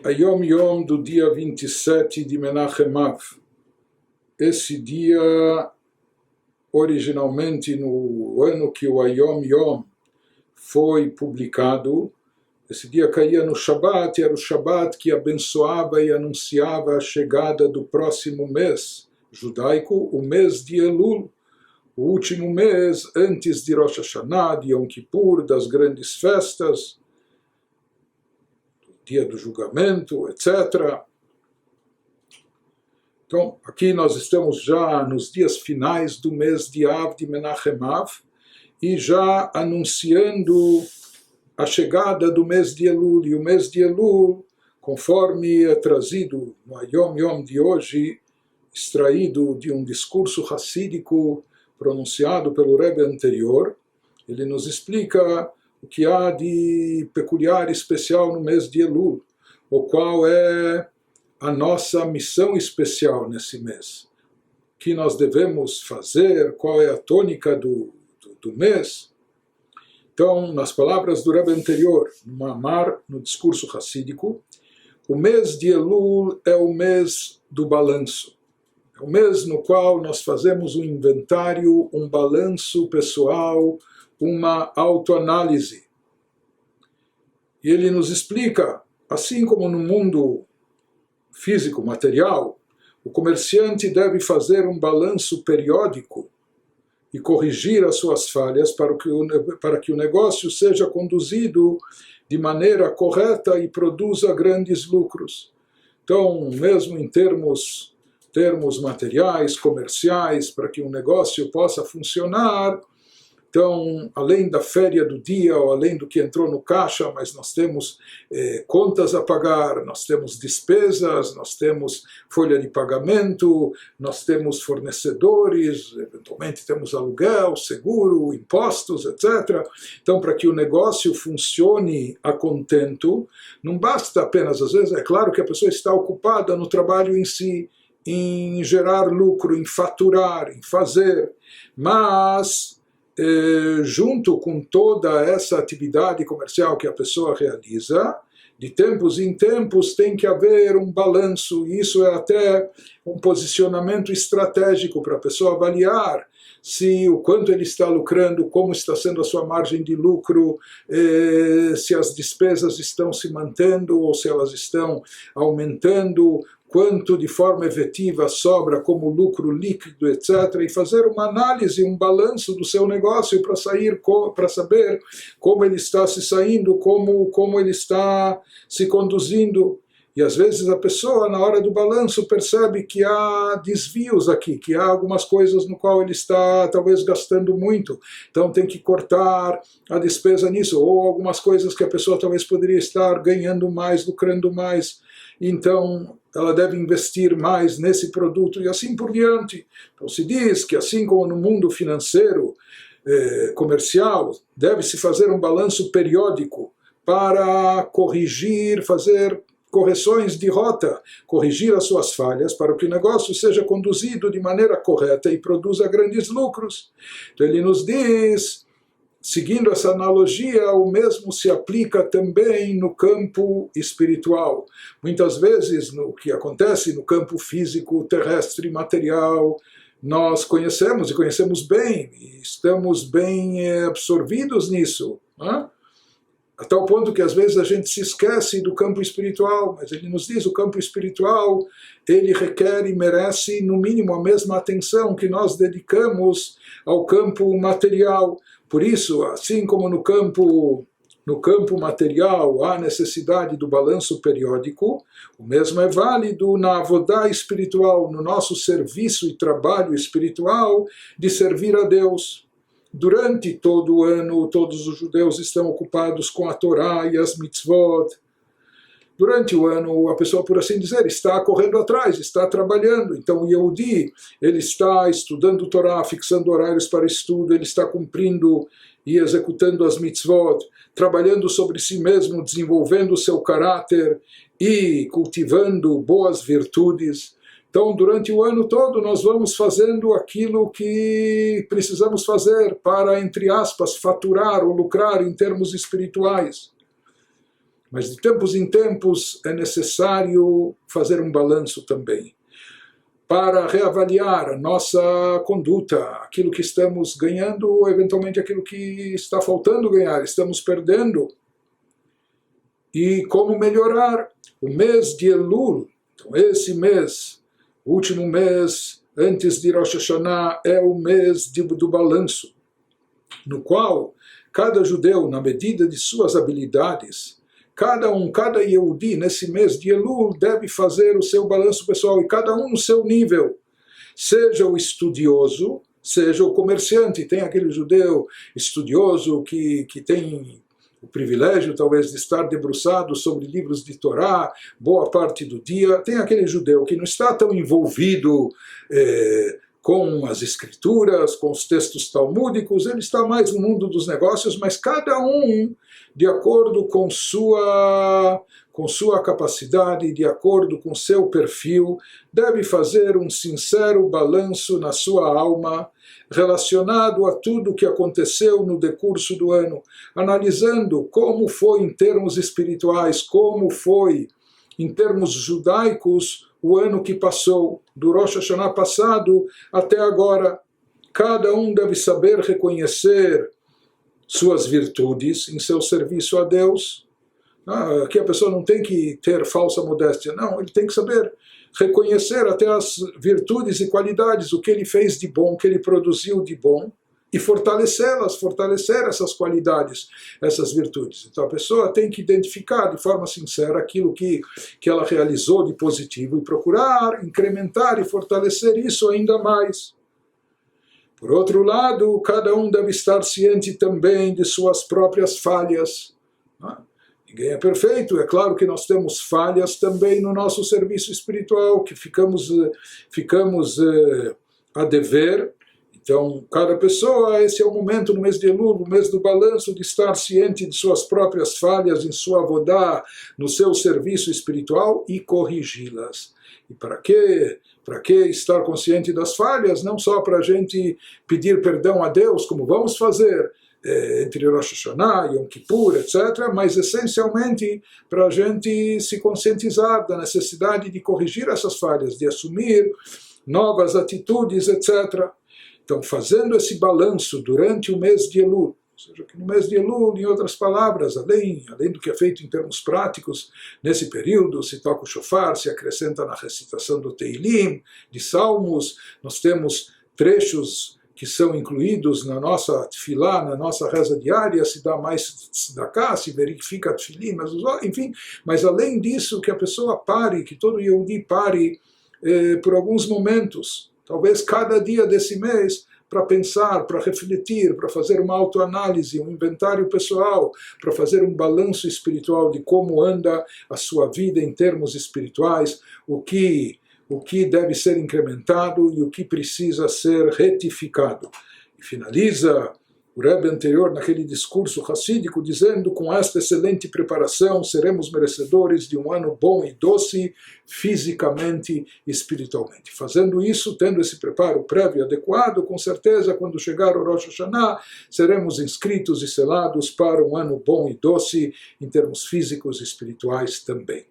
a Yom Yom do dia 27 de Menachem Av. Esse dia, originalmente no ano que o Yom Yom foi publicado, esse dia caía no Shabat, e era o Shabat que abençoava e anunciava a chegada do próximo mês judaico, o mês de Elul, o último mês antes de Rosh Hashanah, de Yom Kippur, das grandes festas, dia do julgamento, etc. Então, aqui nós estamos já nos dias finais do mês de Av, de Menachem Av, e já anunciando a chegada do mês de Elul. E o mês de Elul, conforme é trazido no Yom Yom de hoje, extraído de um discurso hassídico pronunciado pelo Rebbe anterior, ele nos explica o que há de peculiar e especial no mês de Elul, o qual é a nossa missão especial nesse mês. O que nós devemos fazer, qual é a tônica do mês. Então, nas palavras do Rebbe anterior, no Mamar, no discurso hassídico, o mês de Elul é o mês do balanço. É o mês no qual nós fazemos um inventário, um balanço pessoal, uma autoanálise. E ele nos explica, assim como no mundo físico, material, o comerciante deve fazer um balanço periódico e corrigir as suas falhas para que o negócio seja conduzido de maneira correta e produza grandes lucros. Então, mesmo em termos materiais, comerciais, para que um negócio possa funcionar, então, além da féria do dia, ou além do que entrou no caixa, mas nós temos contas a pagar, nós temos despesas, nós temos folha de pagamento, nós temos fornecedores, eventualmente temos aluguel, seguro, impostos, etc. Então, para que o negócio funcione a contento, não basta apenas, às vezes, é claro que a pessoa está ocupada no trabalho em si, em gerar lucro, em faturar, em fazer, mas junto com toda essa atividade comercial que a pessoa realiza, de tempos em tempos tem que haver um balanço, e isso é até um posicionamento estratégico para a pessoa avaliar se o quanto ele está lucrando, como está sendo a sua margem de lucro, se as despesas estão se mantendo ou se elas estão aumentando, quanto de forma efetiva sobra como lucro líquido, etc. E fazer uma análise, um balanço do seu negócio para saber como ele está se saindo, como ele está se conduzindo. E às vezes a pessoa, na hora do balanço, percebe que há desvios aqui, que há algumas coisas no qual ele está talvez gastando muito. Então tem que cortar a despesa nisso, ou algumas coisas que a pessoa talvez poderia estar ganhando mais, lucrando mais. Então ela deve investir mais nesse produto e assim por diante. Então se diz que assim como no mundo financeiro, comercial, deve-se fazer um balanço periódico para corrigir, fazer correções de rota, corrigir as suas falhas para que o negócio seja conduzido de maneira correta e produza grandes lucros. Então ele nos diz, seguindo essa analogia, o mesmo se aplica também no campo espiritual. Muitas vezes, no que acontece no campo físico, terrestre, material, nós conhecemos e conhecemos bem, e estamos bem absorvidos nisso, né? A tal ponto que às vezes a gente se esquece do campo espiritual, mas ele nos diz, o campo espiritual, ele requer e merece no mínimo a mesma atenção que nós dedicamos ao campo material. Por isso, assim como no campo material há necessidade do balanço periódico, o mesmo é válido na avodá espiritual, no nosso serviço e trabalho espiritual de servir a Deus. Durante todo o ano, todos os judeus estão ocupados com a Torá e as mitzvot. Durante o ano, a pessoa, por assim dizer, está correndo atrás, está trabalhando. Então, o Yehudi, ele está estudando Torá, fixando horários para estudo, ele está cumprindo e executando as mitzvot, trabalhando sobre si mesmo, desenvolvendo o seu caráter e cultivando boas virtudes. Então, durante o ano todo, nós vamos fazendo aquilo que precisamos fazer para, entre aspas, faturar ou lucrar em termos espirituais. Mas de tempos em tempos é necessário fazer um balanço também, para reavaliar a nossa conduta, aquilo que estamos ganhando, ou eventualmente aquilo que está faltando ganhar, estamos perdendo, e como melhorar. O mês de Elul, então esse mês, o último mês antes de Rosh Hashanah, é o mês do balanço, no qual cada judeu, na medida de suas habilidades, cada Yehudi nesse mês de Elul deve fazer o seu balanço pessoal, e cada um no seu nível, seja o estudioso, seja o comerciante. Tem aquele judeu estudioso que tem o privilégio talvez de estar debruçado sobre livros de Torá boa parte do dia. Tem aquele judeu que não está tão envolvido com as escrituras, com os textos talmúdicos, ele está mais no mundo dos negócios, mas cada um, de acordo com sua capacidade, de acordo com seu perfil, deve fazer um sincero balanço na sua alma, relacionado a tudo o que aconteceu no decurso do ano, analisando como foi em termos espirituais, como foi em termos judaicos o ano que passou, do Rosh Hashanah passado até agora. Cada um deve saber reconhecer suas virtudes em seu serviço a Deus. Aqui a pessoa não tem que ter falsa modéstia, não, ele tem que saber reconhecer até as virtudes e qualidades, o que ele fez de bom, o que ele produziu de bom, e fortalecê-las, fortalecer essas qualidades, essas virtudes. Então a pessoa tem que identificar de forma sincera aquilo que ela realizou de positivo e procurar incrementar e fortalecer isso ainda mais. Por outro lado, cada um deve estar ciente também de suas próprias falhas. Ninguém é perfeito, é claro que nós temos falhas também no nosso serviço espiritual, que ficamos a dever. Então, cada pessoa, esse é o momento no mês de Elul, no mês do balanço, de estar ciente de suas próprias falhas em sua avodá, no seu serviço espiritual, e corrigi-las. E para quê? Para que estar consciente das falhas? Não só para a gente pedir perdão a Deus, como vamos fazer entre Rosh Hashanah, Yom Kippur, etc., mas essencialmente para a gente se conscientizar da necessidade de corrigir essas falhas, de assumir novas atitudes, etc. Então, fazendo esse balanço durante o mês de Elul, ou seja, que no mês de Elul, em outras palavras, além do que é feito em termos práticos, nesse período se toca o shofar, se acrescenta na recitação do Teilim, de Salmos, nós temos trechos que são incluídos na nossa tefilá, na nossa reza diária, se dá mais tzedakah, se verifica tefilim, enfim, mas além disso, que a pessoa pare, que todo Yehudi pare por alguns momentos, talvez cada dia desse mês, para pensar, para refletir, para fazer uma autoanálise, um inventário pessoal, para fazer um balanço espiritual de como anda a sua vida em termos espirituais, o que deve ser incrementado e o que precisa ser retificado. E finaliza o Rebbe anterior naquele discurso racídico dizendo: com esta excelente preparação seremos merecedores de um ano bom e doce fisicamente e espiritualmente. Fazendo isso, tendo esse preparo prévio adequado, com certeza quando chegar o Rosh Hashanah seremos inscritos e selados para um ano bom e doce em termos físicos e espirituais também.